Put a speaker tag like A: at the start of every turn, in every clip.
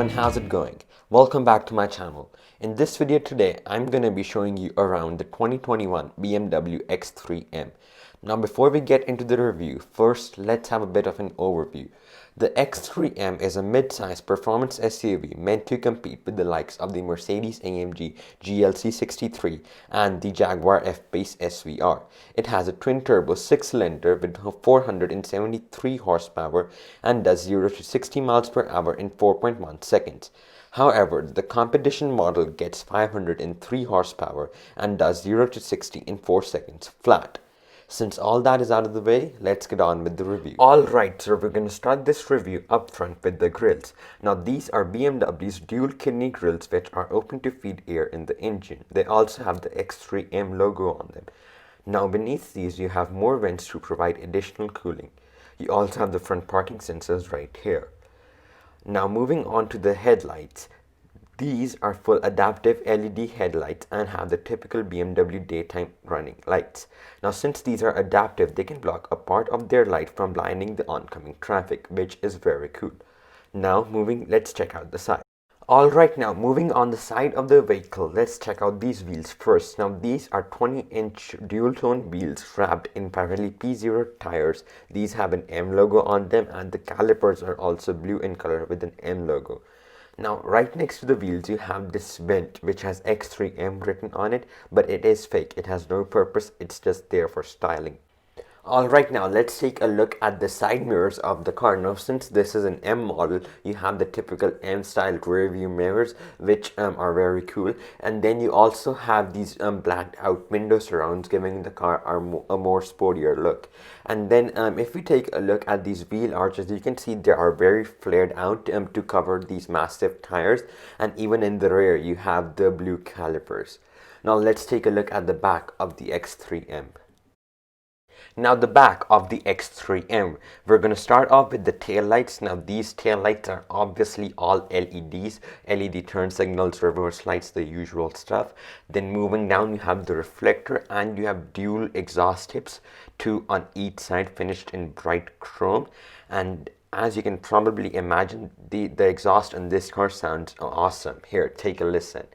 A: everyone, how's it going? Welcome back to my channel. In this video today, I'm going to be showing you around the 2021 BMW X3M. Now before we get into the review, first let's have a bit of an overview. The X3M is a mid-size performance SUV meant to compete with the likes of the Mercedes-AMG GLC63 and the Jaguar F Pace SVR. It has a twin-turbo 6-cylinder with 473 horsepower and does 0 to 60 miles per hour in 4.1 seconds. However, the competition model gets 503 horsepower and does 0 to 60 in 4 seconds flat. Since all that is out of the way, let's get on with the review. Alright, so we're going to start this review up front with the grills. Now these are BMW's dual kidney grills which are open to feed air in the engine. They also have the X3M logo on them. Now beneath these you have more vents to provide additional cooling. You also have the front parking sensors right here. Now moving on to the headlights. These are full adaptive LED headlights and have the typical BMW daytime running lights. Now since these are adaptive, they can block a part of their light from blinding the oncoming traffic, which is very cool. Now let's check out the side. Alright, now moving on the side of the vehicle, let's check out these wheels first. Now these are 20-inch dual-tone wheels wrapped in Pirelli P0 tires. These have an M logo on them and the calipers are also blue in color with an M logo. Now right next to the wheels you have this vent which has X3M written on it, but it is fake. It has no purpose, it's just there for styling. Alright, now let's take a look at the side mirrors of the car. Now since this is an M model, you have the typical M style rear view mirrors which are very cool, and then you also have these blacked out window surrounds giving the car a more sportier look. And then if we take a look at these wheel arches, you can see they are very flared out to cover these massive tires, and even in the rear you have the blue calipers. Now let's take a look at the back of the X3M. Now the back of the X3M, we're going to start off with the tail lights. Now these tail lights are obviously all LEDs, LED turn signals, reverse lights, the usual stuff. Then moving down you have the reflector and you have dual exhaust tips, 2 on each side finished in bright chrome. And as you can probably imagine, the exhaust in this car sounds awesome. Here, take a listen.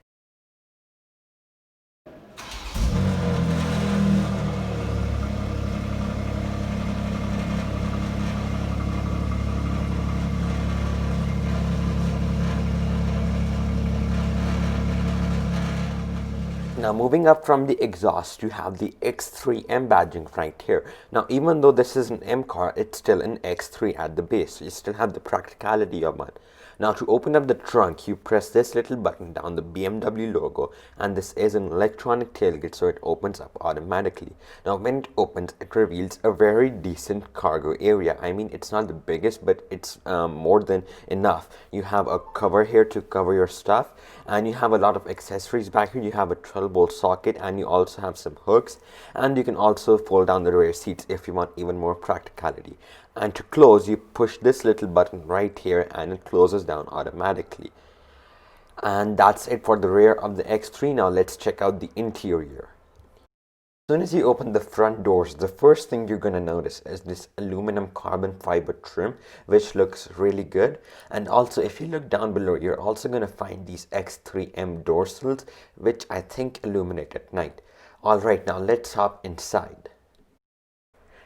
A: Now moving up from the exhaust, you have the X3M badging right here. Now even though this is an M car, it's still an X3 at the base, so you still have the practicality of one. Now to open up the trunk, you press this little button down the BMW logo, and this is an electronic tailgate, so it opens up automatically. Now when it opens, it reveals a very decent cargo area. I mean, it's not the biggest, but it's more than enough. You have a cover here to cover your stuff, and you have a lot of accessories back here. You have a 12-volt socket, and you also have some hooks, and you can also fold down the rear seats if you want even more practicality. And to close, you push this little button right here and it closes down automatically. And that's it for the rear of the X3. Now let's check out the interior. As soon as you open the front doors, the first thing you're going to notice is this aluminum carbon fiber trim, which looks really good. And also if you look down below, you're also going to find these X3M door sills, which I think illuminate at night. Alright, now let's hop inside.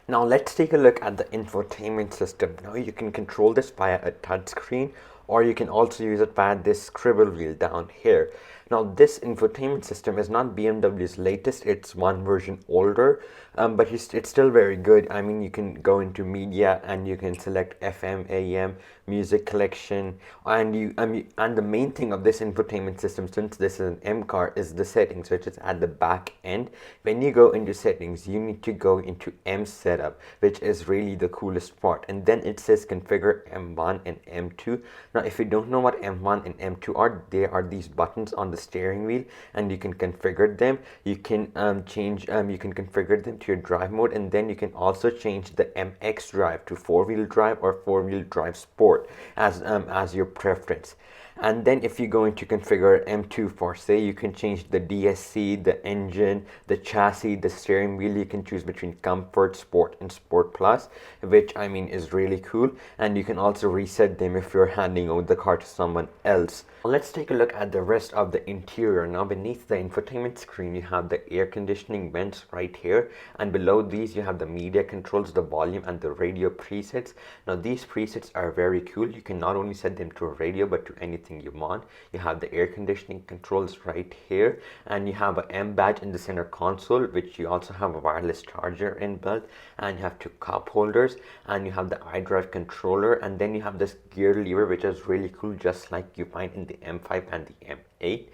A: Now let's take a look at the infotainment system. Now you can control this via a touchscreen, or you can also use it via this scribble wheel down here. Now this infotainment system is not BMW's latest, it's one version older, but it's still very good. I mean, you can go into media and you can select FM, AM, music collection, and the main thing of this infotainment system, since this is an M car, is the settings, which is at the back end. When you go into settings, you need to go into M setup, which is really the coolest part, and then it says configure M1 and M2. Now if you don't know what M1 and M2 are, they are these buttons on the steering wheel, and you can configure them. You can you can configure them to your drive mode, and then you can also change the MX drive to 4-wheel drive or 4-wheel drive sport as your preference. And then if you go into configure M2 for say, you can change the DSC, the engine, the chassis, the steering wheel. You can choose between comfort, sport and sport plus, which I mean is really cool. And you can also reset them if you're handing over the car to someone else. Let's take a look at the rest of the interior. Now beneath the infotainment screen you have the air conditioning vents right here, and below these you have the media controls, the volume and the radio presets. Now these presets are very cool. You can not only set them to a radio but to anything you want. You have the air conditioning controls right here, and you have a M badge in the center console, which you also have a wireless charger inbuilt, and you have two cup holders, and you have the iDrive controller, and then you have this gear lever which is really cool, just like you find in the M5 and the M8.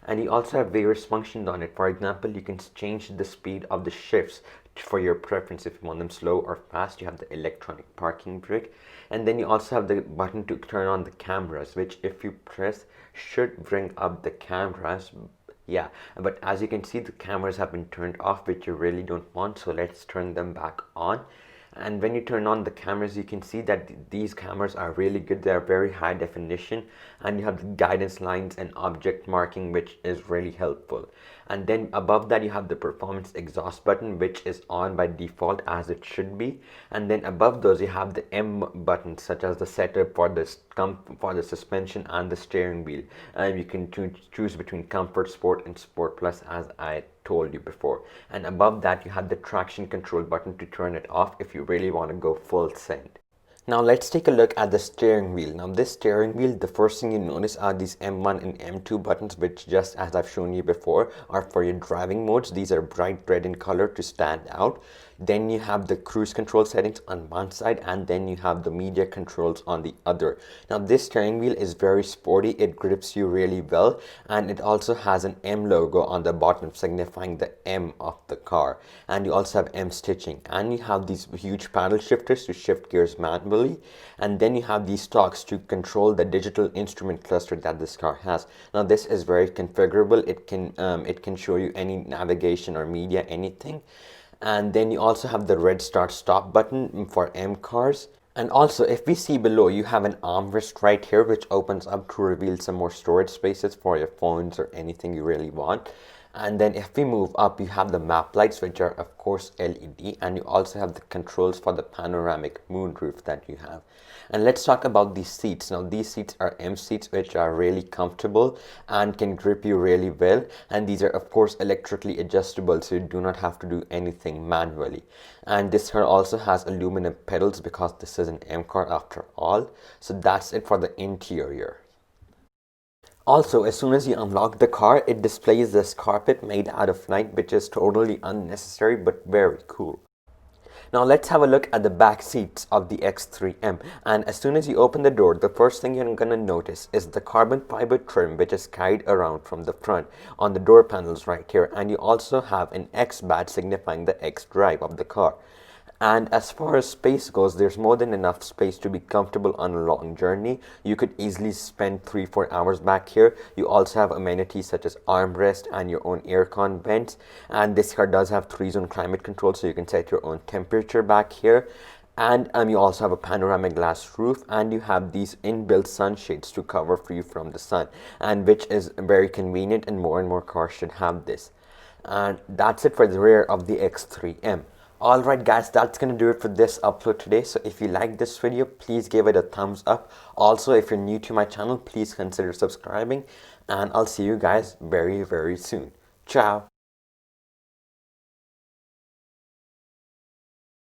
A: And you also have various functions on it. For example, you can change the speed of the shifts for your preference. If you want them slow or fast, you have the electronic parking brake, and then you also have the button to turn on the cameras, which if you press should bring up the cameras. Yeah, but as you can see, the cameras have been turned off, which you really don't want, so let's turn them back on. And when you turn on the cameras, you can see that these cameras are really good. They are very high definition, and you have the guidance lines and object marking, which is really helpful. And then above that you have the performance exhaust button, which is on by default as it should be. And then above those you have the M buttons, such as the setup for the suspension and the steering wheel. And you can choose between comfort, sport and sport plus, as I told you before. And above that you have the traction control button to turn it off if you really want to go full send. Now let's take a look at the steering wheel. Now this steering wheel, the first thing you notice are these M1 and M2 buttons, which, just as I've shown you before, are for your driving modes. These are bright red in color to stand out. Then you have the cruise control settings on one side, and then you have the media controls on the other. Now this steering wheel is very sporty. It grips you really well, and it also has an M logo on the bottom signifying the M of the car. And you also have M stitching, and you have these huge paddle shifters to shift gears manually, and then you have these stalks to control the digital instrument cluster that this car has. Now this is very configurable. It can show you any navigation or media, anything. And then you also have the red start stop button for M cars. And also, if we see below, you have an armrest right here, which opens up to reveal some more storage spaces for your phones or anything you really want. And then if we move up, you have the map lights, which are of course LED, and you also have the controls for the panoramic moonroof that you have. And let's talk about these seats. Now these seats are M seats, which are really comfortable and can grip you really well, and these are of course electrically adjustable, so you do not have to do anything manually. And this car also has aluminum pedals because this is an M car after all. So that's it for the interior. Also, as soon as you unlock the car, it displays this carpet made out of night, which is totally unnecessary but very cool. Now let's have a look at the back seats of the X3M. And as soon as you open the door, the first thing you're gonna notice is the carbon fiber trim, which is carried around from the front on the door panels right here. And you also have an X badge signifying the X drive of the car. And as far as space goes, there's more than enough space to be comfortable on a long journey. You could easily spend 3-4 hours back here. You also have amenities such as armrest and your own aircon vents. And this car does have 3-zone climate control, so you can set your own temperature back here. And you also have a panoramic glass roof, and you have these inbuilt sunshades to cover for you from the sun, and which is very convenient, and more cars should have this. And that's it for the rear of the X3M. Alright guys, that's gonna do it for this upload today. So if you like this video, please give it a thumbs up. Also, if you're new to my channel, please consider subscribing, and I'll see you guys very soon. Ciao.